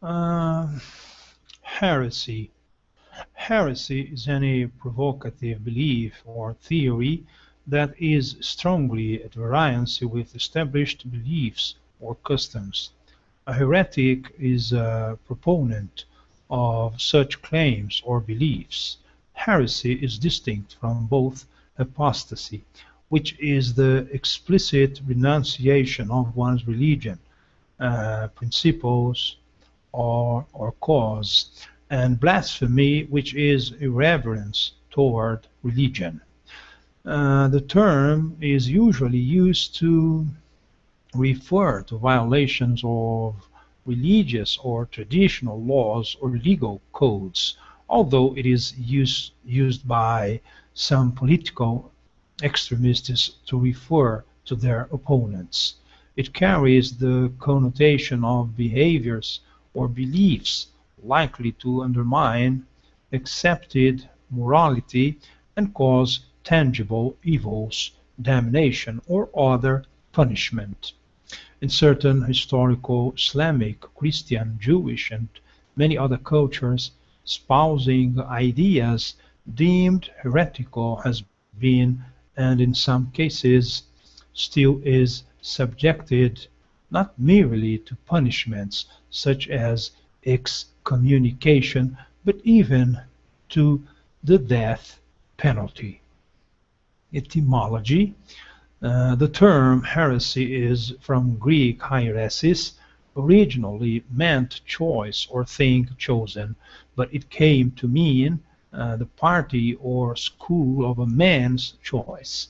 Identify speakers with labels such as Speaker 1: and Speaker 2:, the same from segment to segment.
Speaker 1: Uh, Heresy. Heresy is any provocative belief or theory that is strongly at variance with established beliefs or customs. A heretic is a proponent of such claims or beliefs. Heresy is distinct from both apostasy, which is the explicit renunciation of one's religion, principles, or cause, and blasphemy, which is irreverence toward religion. The term is usually used to refer to violations of religious or traditional laws or legal codes, although it is used by some political extremists to refer to their opponents. It carries the connotation of behaviors or beliefs likely to undermine accepted morality and cause tangible evils, damnation, or other punishment. In certain historical Islamic, Christian, Jewish, and many other cultures, espousing ideas deemed heretical has been, and in some cases still is, subjected not merely to punishments such as excommunication, but even to the death penalty. Etymology. The term heresy is from Greek hieresis, originally meant choice or thing chosen, but it came to mean the party or school of a man's choice,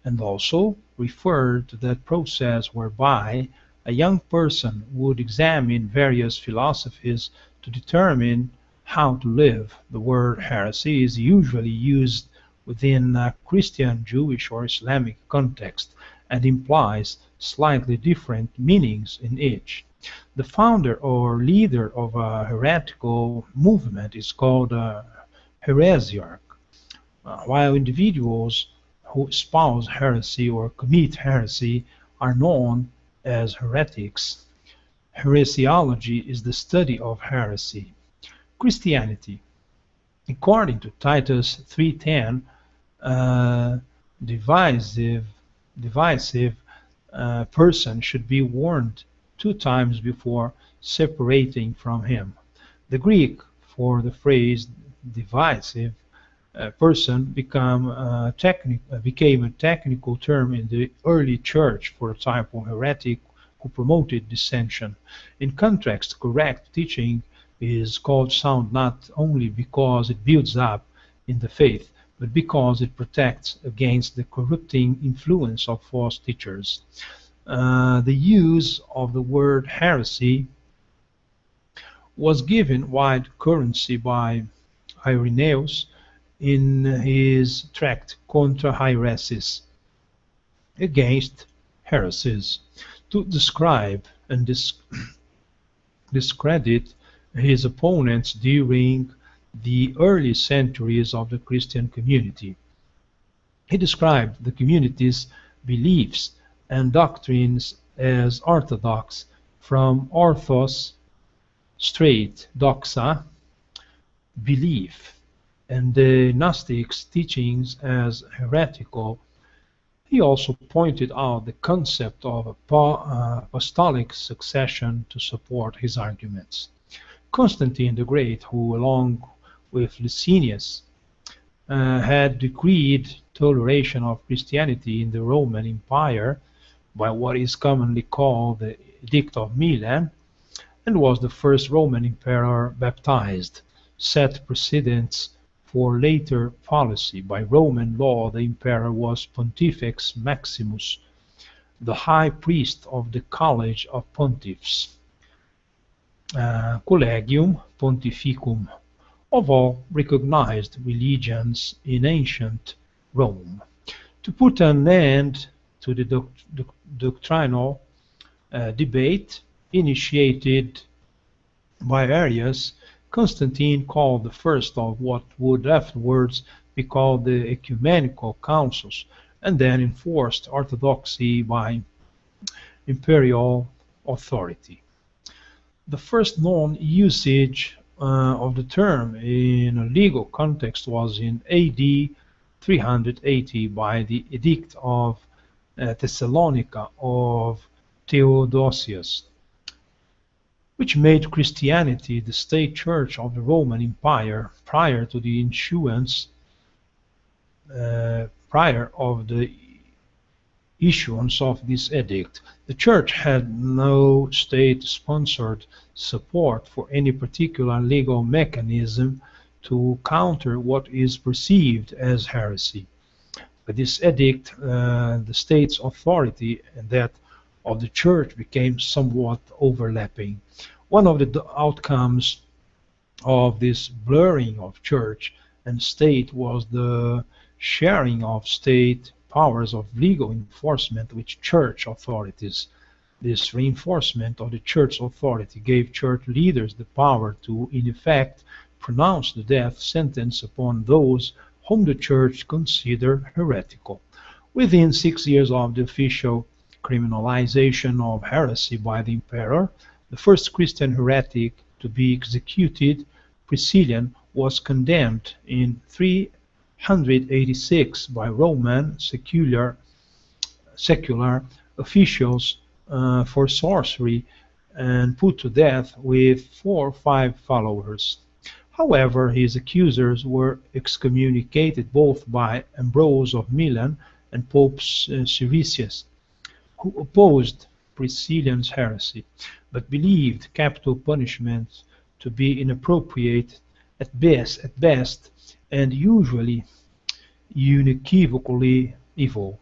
Speaker 1: and also referred to that process whereby a young person would examine various philosophies to determine how to live. The word heresy is usually used within a Christian, Jewish, or Islamic context and implies slightly different meanings in each. The founder or leader of a heretical movement is called a heresiarch, while individuals who espouse heresy or commit heresy are known as heretics. Heresiology is the study of heresy. Christianity. According to Titus 3:10, a divisive person should be warned 2 times before separating from him. The Greek for the phrase divisive person became a technical term in the early church for a type of heretic who promoted dissension. In context, correct teaching is called sound not only because it builds up in the faith, but because it protects against the corrupting influence of false teachers. The use of the word heresy was given wide currency by Irenaeus in his tract Contra Haeresis, against heresies, to describe and discredit his opponents during the early centuries of the Christian community. He described the community's beliefs and doctrines as orthodox, from orthos, straight, doxa, belief, and the Gnostics' teachings as heretical. He also pointed out the concept of apostolic succession to support his arguments. Constantine the Great, who, along with Licinius, had decreed toleration of Christianity in the Roman Empire by what is commonly called the Edict of Milan, and was the first Roman emperor baptized, set precedents for later policy. By Roman law, the emperor was Pontifex Maximus, the high priest of the College of Pontiffs, Collegium Pontificum, of all recognized religions in ancient Rome. To put an end to the doctrinal debate initiated by Arius, Constantine called the first of what would afterwards be called the ecumenical councils, and then enforced orthodoxy by imperial authority. The first known usage of the term in a legal context was in AD 380 by the Edict of Thessalonica of Theodosius, which made Christianity the state church of the Roman Empire prior to the prior of the issuance of this edict. The Church had no state-sponsored support for any particular legal mechanism to counter what is perceived as heresy. By this edict, the state's authority and that of the Church became somewhat overlapping. One of the outcomes of this blurring of church and state was the sharing of state powers of legal enforcement with church authorities. This reinforcement of the church authority gave church leaders the power to, in effect, pronounce the death sentence upon those whom the church considered heretical. Within 6 years of the official criminalization of heresy by the emperor, the first Christian heretic to be executed, Priscillian, was condemned in 386 by Roman secular officials for sorcery and put to death with 4 or 5 followers. However, his accusers were excommunicated both by Ambrose of Milan and Pope Siricius, who opposed Priscillian's heresy, but believed capital punishment to be inappropriate at best and usually unequivocally evil.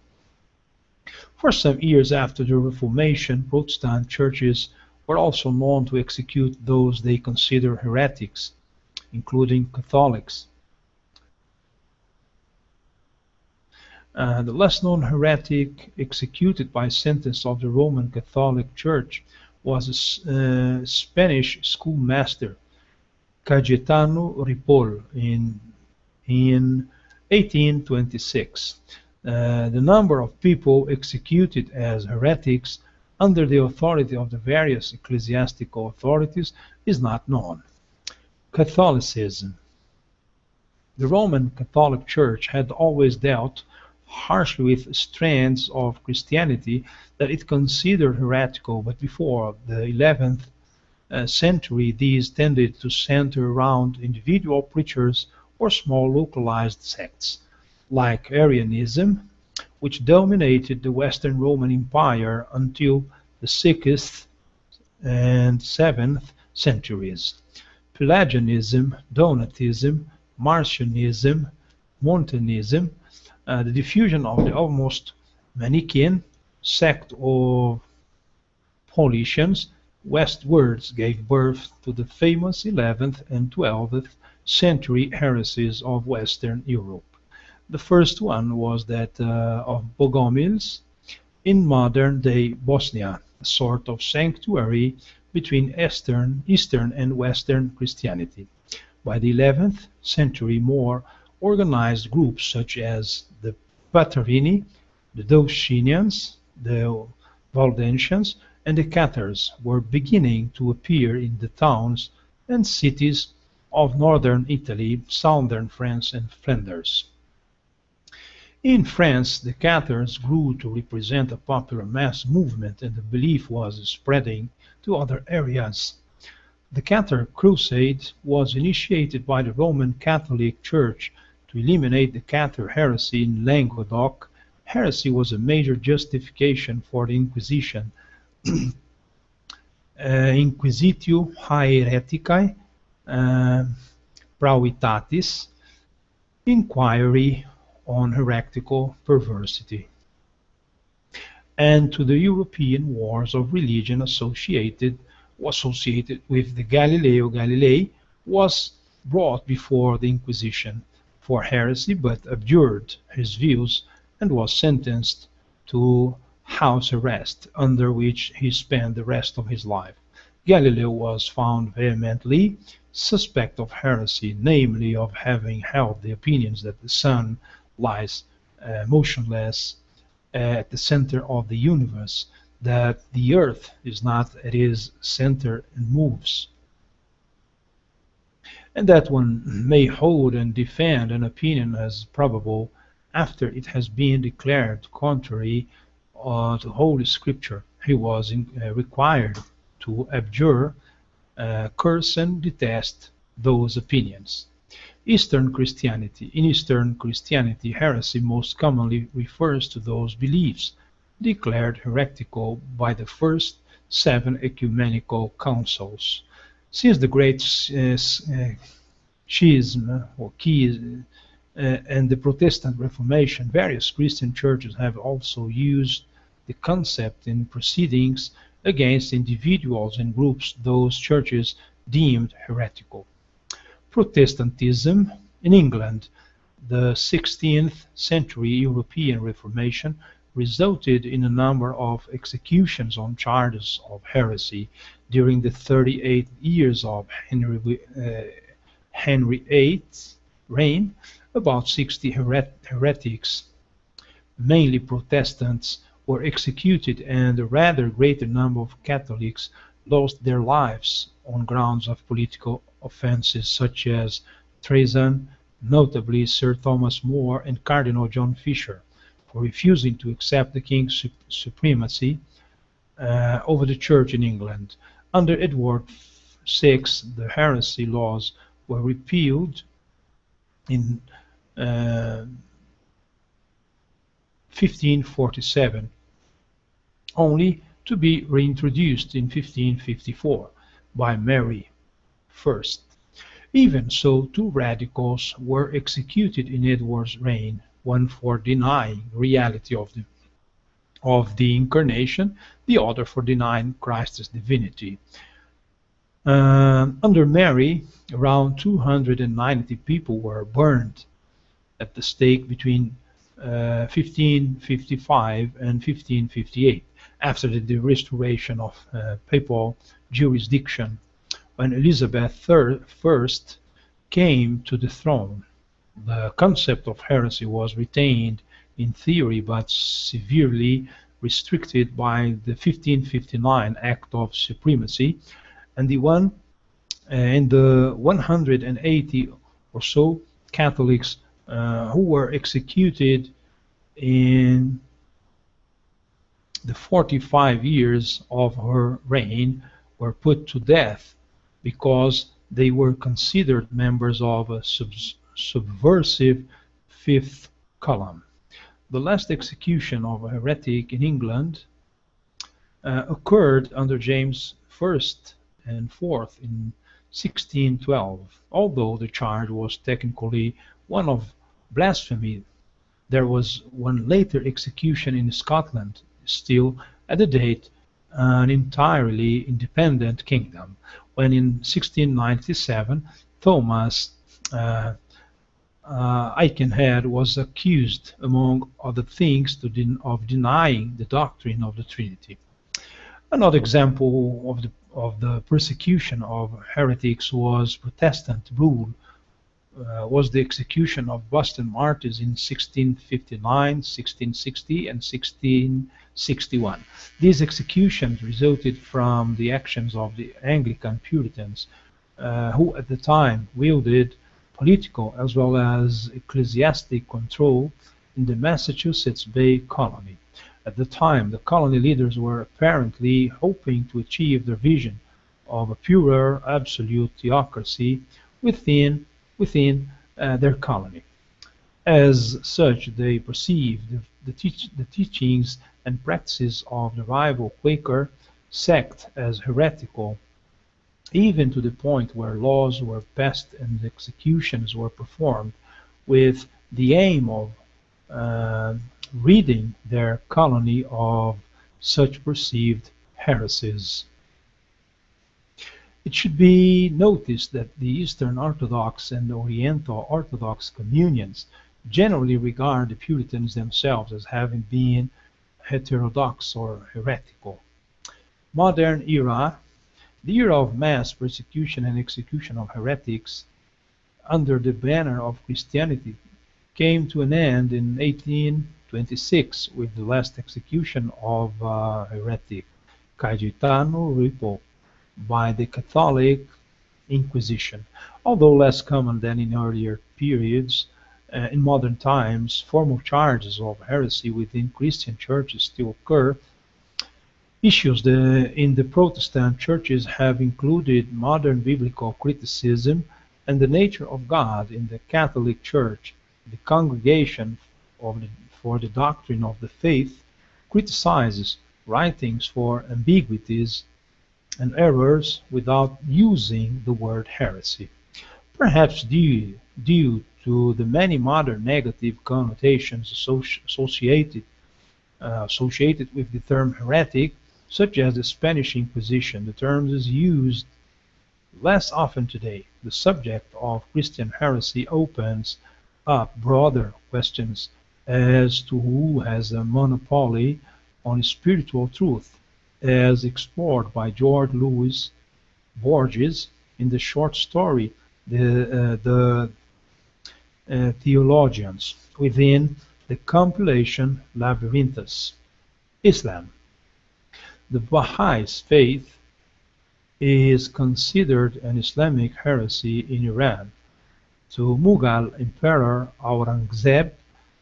Speaker 1: For some years after the Reformation, Protestant churches were also known to execute those they considered heretics, including Catholics. The less known heretic executed by sentence of the Roman Catholic Church was a Spanish schoolmaster, Cayetano Ripoll, in 1826. The number of people executed as heretics under the authority of the various ecclesiastical authorities is not known. Catholicism. The Roman Catholic Church had always dealt harshly with strands of Christianity that it considered heretical, but before the 11th century these tended to center around individual preachers or small localized sects, like Arianism, which dominated the Western Roman Empire until the 6th and 7th centuries. Pelagianism, Donatism, Marcionism, Montanism, the diffusion of the almost Manichaean sect of Paulicians westwards gave birth to the famous 11th and 12th century heresies of Western Europe. The first one was that of Bogomils in modern-day Bosnia, a sort of sanctuary between Eastern and Western Christianity. By the 11th century, more organized groups such as the Patarini, the Dolcinians, the Valdensians, and the Cathars were beginning to appear in the towns and cities of northern Italy, southern France, and Flanders. In France, the Cathars grew to represent a popular mass movement, and the belief was spreading to other areas. The Cathar Crusade was initiated by the Roman Catholic Church to eliminate the Cathar heresy in Languedoc. Heresy was a major justification for the Inquisition. Inquisitio Haereticae Pravitatis, inquiry on heretical perversity, and to the European wars of religion associated with the Galileo Galilei, was brought before the Inquisition for heresy but abjured his views and was sentenced to house arrest, under which he spent the rest of his life. Galileo was found vehemently suspect of heresy, namely of having held the opinions that the sun lies motionless at the center of the universe, that the earth is not at its center and moves, and that one may hold and defend an opinion as probable after it has been declared contrary to Holy Scripture. He was required to abjure, curse, and detest those opinions. In Eastern Christianity, heresy most commonly refers to those beliefs declared heretical by the first seven ecumenical councils. Since the Great Schism or and the Protestant Reformation, various Christian churches have also used the concept in proceedings against individuals and groups those churches deemed heretical. Protestantism in England, the 16th century European Reformation resulted in a number of executions on charges of heresy during the 38 years of Henry VIII's reign. About 60 heretics, mainly Protestants, were executed, and a rather greater number of Catholics lost their lives on grounds of political offences such as treason, notably Sir Thomas More and Cardinal John Fisher, for refusing to accept the king's supremacy over the Church in England. Under Edward VI, the heresy laws were repealed in 1547, only to be reintroduced in 1554 by Mary I. Even so, two radicals were executed in Edward's reign, one for denying the reality of the Incarnation, the other for denying Christ's divinity. Under Mary, around 290 people were burned at the stake between 1555 and 1558, after the restoration of papal jurisdiction, when Elizabeth I came to the throne. The concept of heresy was retained in theory but severely restricted by the 1559 Act of Supremacy, and the 180 or so Catholics who were executed in the 45 years of her reign were put to death because they were considered members of a subversive fifth column. The last execution of a heretic in England occurred under James I and IV in 1612. Although the charge was technically one of blasphemy, there was one later execution in Scotland, still at the date an entirely independent kingdom, when in 1697 Thomas Aikenhead was accused, among other things, of denying the doctrine of the Trinity. Another example of the persecution of heretics was Protestant rule, was the execution of Boston martyrs in 1659, 1660, and 1661. These executions resulted from the actions of the Anglican Puritans, who at the time wielded political as well as ecclesiastic control in the Massachusetts Bay Colony. At the time, the colony leaders were apparently hoping to achieve their vision of a purer absolute theocracy within their colony. As such, they perceived the teachings and practices of the rival Quaker sect as heretical, even to the point where laws were passed and executions were performed with the aim of ridding their colony of such perceived heresies. It should be noticed that the Eastern Orthodox and Oriental Orthodox communions generally regard the Puritans themselves as having been heterodox or heretical. Modern era, the era of mass persecution and execution of heretics under the banner of Christianity, came to an end in 26, with the last execution of heretic Cayetano Ripo by the Catholic Inquisition. Although less common than in earlier periods, in modern times, formal charges of heresy within Christian churches still occur. Issues in the Protestant churches have included modern biblical criticism and the nature of God. In the Catholic Church, the Congregation for the Doctrine of the Faith criticizes writings for ambiguities and errors without using the word heresy, perhaps due to the many modern negative connotations associated with the term heretic, such as the Spanish Inquisition. The term is used less often today. The subject of Christian heresy opens up broader questions as to who has a monopoly on spiritual truth, as explored by George Louis Borges in the short story The Theologians, within the compilation Labyrinthus. Islam. The Baha'i faith is considered an Islamic heresy in Iran. To Mughal Emperor Aurangzeb,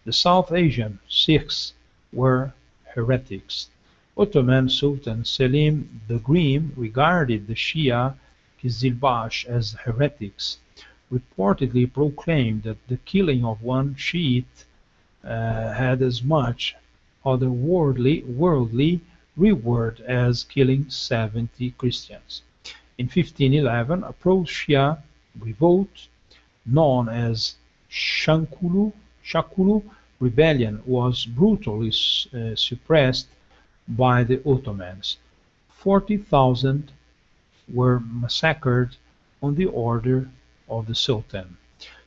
Speaker 1: the South Asian Sikhs were heretics. Ottoman Sultan Selim the Grim regarded the Shia Qizilbash as heretics, reportedly proclaimed that the killing of one Shiite had as much otherworldly reward as killing 70 Christians. In 1511, a pro-Shia revolt known as Shakulu rebellion was brutally suppressed by the Ottomans. 40,000 were massacred on the order of the Sultan.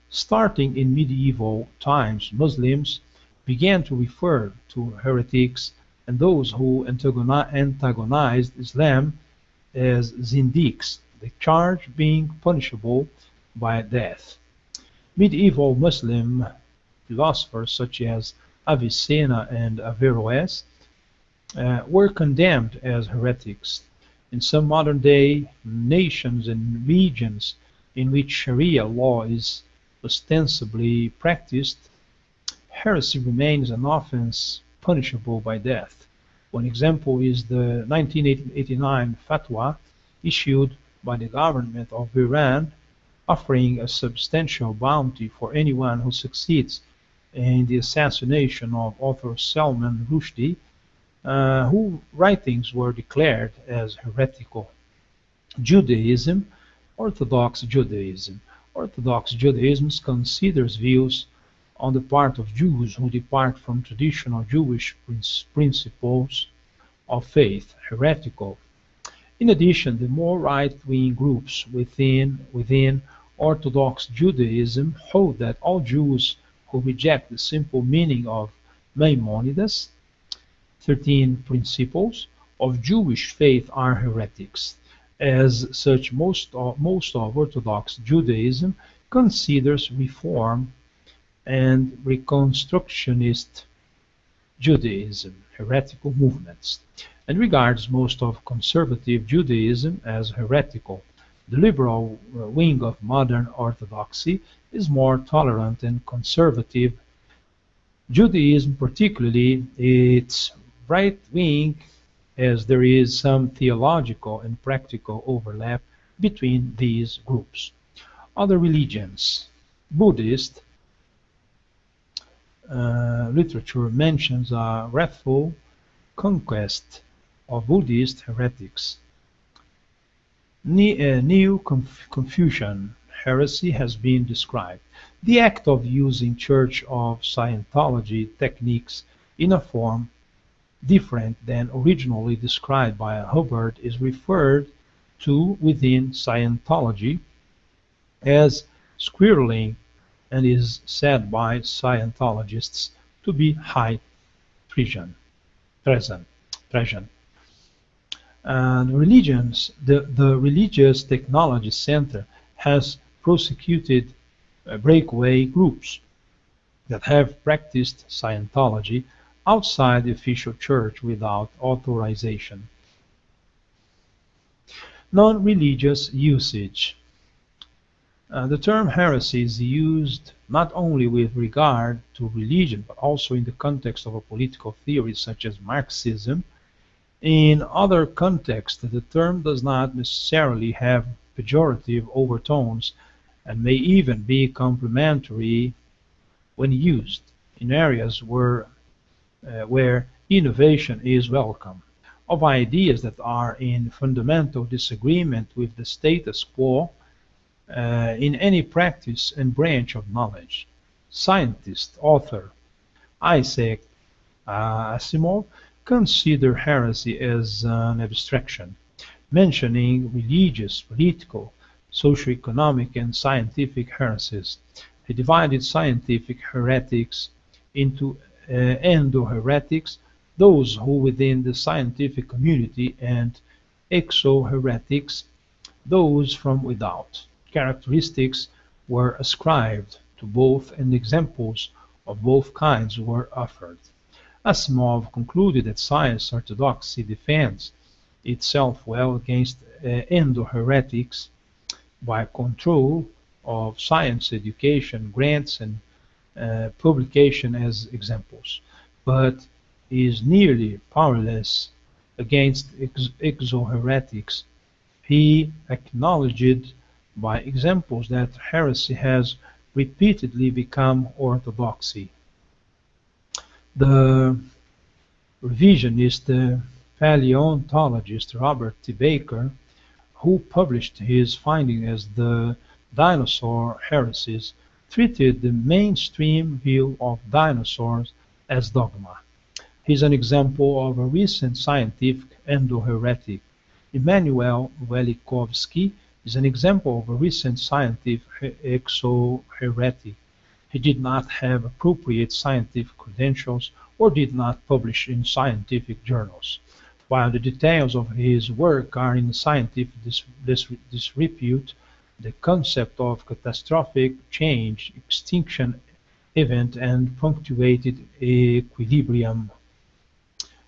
Speaker 1: Starting in medieval times, Muslims began to refer to heretics and those who antagonized Islam as Zindiqs, the charge being punishable by death. Medieval Muslim philosophers such as Avicenna and Averroes were condemned as heretics. In some modern-day nations and regions in which Sharia law is ostensibly practiced, heresy remains an offense punishable by death. One example is the 1989 fatwa issued by the government of Iran offering a substantial bounty for anyone who succeeds in the assassination of author Salman Rushdie, whose writings were declared as heretical. Judaism, Orthodox Judaism. Orthodox Judaism considers views on the part of Jews who depart from traditional Jewish principles of faith heretical. In addition, the more right-wing groups within Orthodox Judaism hold that all Jews who reject the simple meaning of Maimonides' 13 principles of Jewish faith are heretics. As such, most of Orthodox Judaism considers Reform and Reconstructionist Judaism heretical movements, and regards most of conservative Judaism as heretical. The liberal wing of modern Orthodoxy is more tolerant and conservative. Judaism, particularly its right wing, as there is some theological and practical overlap between these groups. Other religions. Buddhist literature mentions a wrathful conquest of Buddhist heretics. Neo-Confucian heresy has been described. The act of using Church of Scientology techniques in a form different than originally described by Hubbard is referred to within Scientology as squirreling and is said by Scientologists to be high treason. The Religious Technology Center has prosecuted breakaway groups that have practiced Scientology outside the official church without authorization. Non-religious usage. The term heresy is used not only with regard to religion but also in the context of a political theory such as Marxism. In other contexts, the term does not necessarily have pejorative overtones and may even be complimentary when used in areas where innovation is welcome, of ideas that are in fundamental disagreement with the status quo in any practice and branch of knowledge. Scientist, author Isaac Asimov considered heresy as an abstraction, mentioning religious, political, socio-economic, and scientific heresies. He divided scientific heretics into endo-heretics, those who within the scientific community, and exo-heretics, those from without. Characteristics were ascribed to both and examples of both kinds were offered. Asimov concluded that science orthodoxy defends itself well against endo-heretics by control of science education, grants, and publication as examples, but is nearly powerless against exo-heretics. He acknowledged by examples that heresy has repeatedly become orthodoxy. The revisionist paleontologist Robert T. Baker, who published his findings as the dinosaur heresies, treated the mainstream view of dinosaurs as dogma. He is an example of a recent scientific endo-heretic. Immanuel Velikovsky is an example of a recent scientific exo-heretic. He did not have appropriate scientific credentials or did not publish in scientific journals. While the details of his work are in scientific disrepute, the concept of catastrophic change, extinction event, and punctuated equilibrium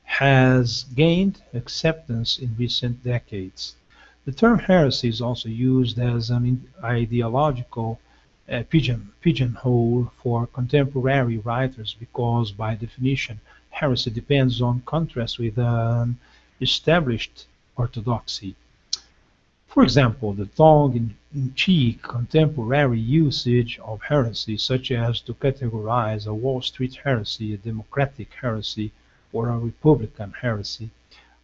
Speaker 1: has gained acceptance in recent decades. The term heresy is also used as an ideological pigeonhole for contemporary writers because, by definition, heresy depends on contrast with an established orthodoxy. For example, the tongue-in-cheek contemporary usage of heresy, such as to categorize a Wall Street heresy, a Democratic heresy, or a Republican heresy,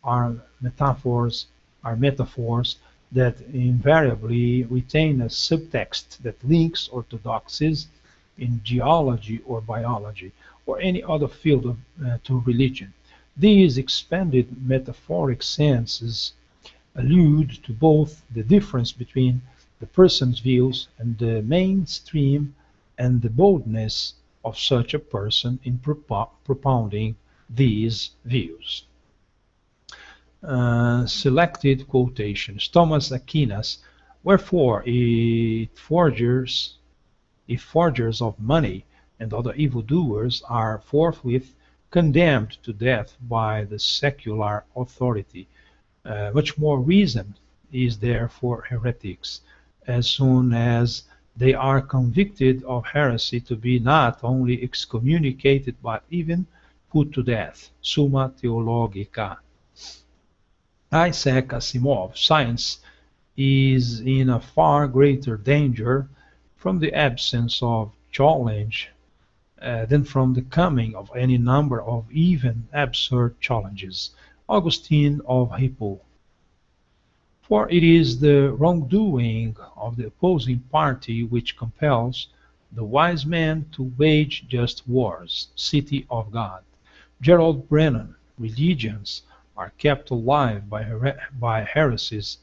Speaker 1: are metaphors that invariably retain a subtext that links orthodoxies in geology or biology or any other field to religion. These expanded metaphoric senses allude to both the difference between the person's views and the mainstream and the boldness of such a person in propounding these views. Selected quotations. Thomas Aquinas, wherefore if forgers of money and other evildoers are forthwith condemned to death by the secular authority, much more reason is there for heretics, as soon as they are convicted of heresy, to be not only excommunicated but even put to death. Summa Theologica. Isaac Asimov. Science is in a far greater danger from the absence of challenge than from the coming of any number of even absurd challenges. Augustine of Hippo. For it is the wrongdoing of the opposing party which compels the wise man to wage just wars. City of God. Gerald Brennan. Religions are kept alive by heresies,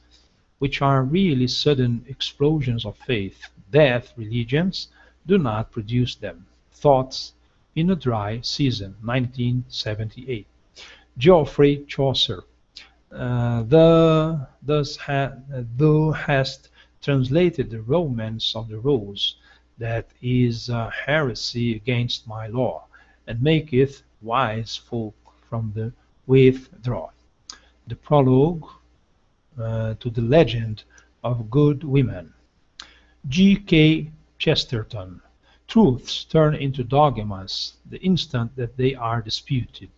Speaker 1: which are really sudden explosions of faith. Death religions do not produce them. Thoughts in a Dry Season, 1978. Geoffrey Chaucer. Thou hast translated the romance of the rose, that is a heresy against my law, and maketh wise folk from the withdraw. The prologue to the legend of good women. G. K. Chesterton. Truths turn into dogmas the instant that they are disputed.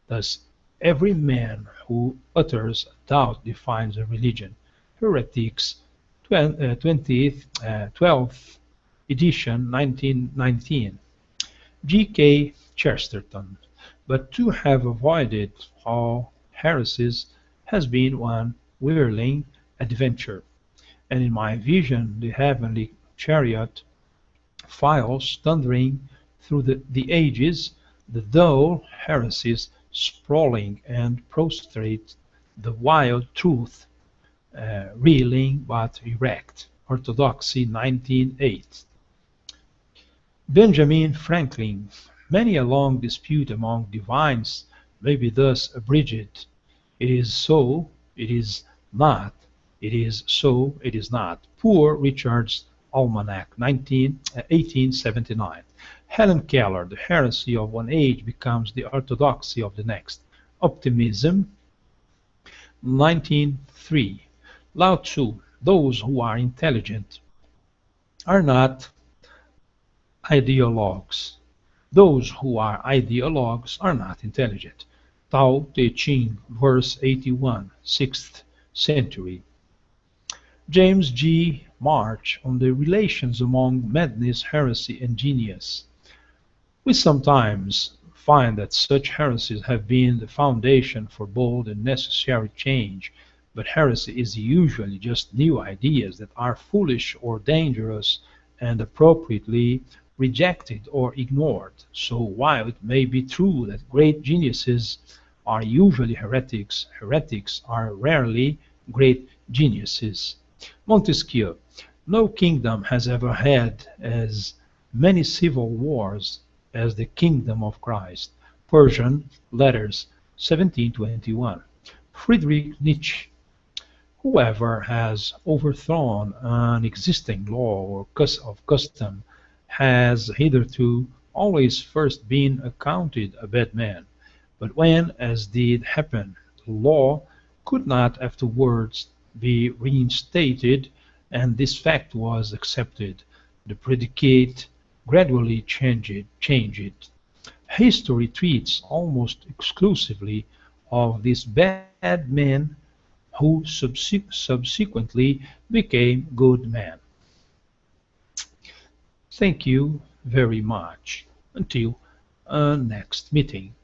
Speaker 1: Thus, every man who utters a doubt defines a religion. Heretics, 12th edition, 1919. G. K. Chesterton. But to have avoided all heresies has been one whirling adventure, and in my vision the heavenly chariot files thundering through the ages, the dull heresies sprawling and prostrate, the wild truth reeling but erect. Orthodoxy 1908. Benjamin Franklin. Many a long dispute among divines may be thus abridged. It is so, it is not, it is so, it is not. Poor Richard's Almanac, 1879. Helen Keller, the heresy of one age becomes the orthodoxy of the next. Optimism, 1903. Lao Tzu, those who are intelligent are not ideologues. Those who are ideologues are not intelligent. Tao Te Ching, verse 81, 6th century. James G. March on the relations among madness, heresy, and genius. We sometimes find that such heresies have been the foundation for bold and necessary change, but heresy is usually just new ideas that are foolish or dangerous and appropriately rejected or ignored. So while it may be true that great geniuses are usually heretics, heretics are rarely great geniuses. Montesquieu. No kingdom has ever had as many civil wars as the kingdom of Christ. Persian Letters, 1721. Friedrich Nietzsche. Whoever has overthrown an existing law or of custom has hitherto always first been accounted a bad man. But when, as did happen, the law could not afterwards be reinstated, and this fact was accepted, the predicate gradually changed. History treats almost exclusively of these bad men who subsequently became good men. Thank you very much. Until next meeting.